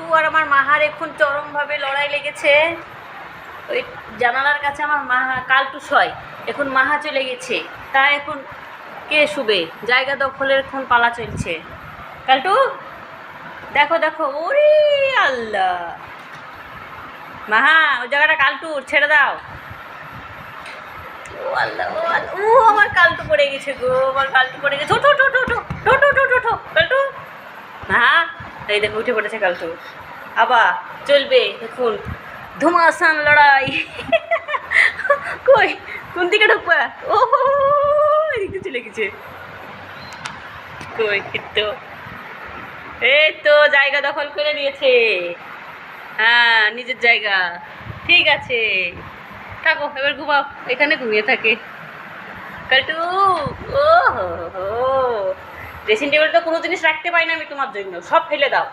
কালটু আর আমার মাহার এখন চরমভাবে লড়াই লেগেছে। ওই জানালার কাছে আমার মাহা কালটু শয়, এখন মাহা চলে গেছে, তা এখন কে শুবে? জায়গা দখলের এখন পালা চলছে। কালটু দেখো দেখো, ওরে আল্লাহ, মাহা ওই জায়গাটা কালটুর, ছেড়ে দাও। ও আল্লাহ, ও আল্লাহ, ও আমার কালটু পড়ে গেছে গো, আমার কালটু পড়ে গেছে। ওঠো ওঠো ওঠো ওঠো ওঠো ওঠো ওঠো কালটু। হ্যাঁ এই দেখো উঠে পড়েছে কালটু। আবার চলবে এখন ধুমাসান লড়াই। কই কোন দিকে ঢুকবা? ও এদিকে চলে গেছে। কই এই তো জায়গা দখল করে নিয়েছে। হ্যাঁ নিজের জায়গা, ঠিক আছে থাকো, এবার ঘুমাও, এখানে ঘুমিয়ে থাকে কালটু। ও হো, ড্রেসিং টেবিল তো কোনো জিনিস রাখতে পারি না আমি তোমার জন্য, সব ফেলে দাও।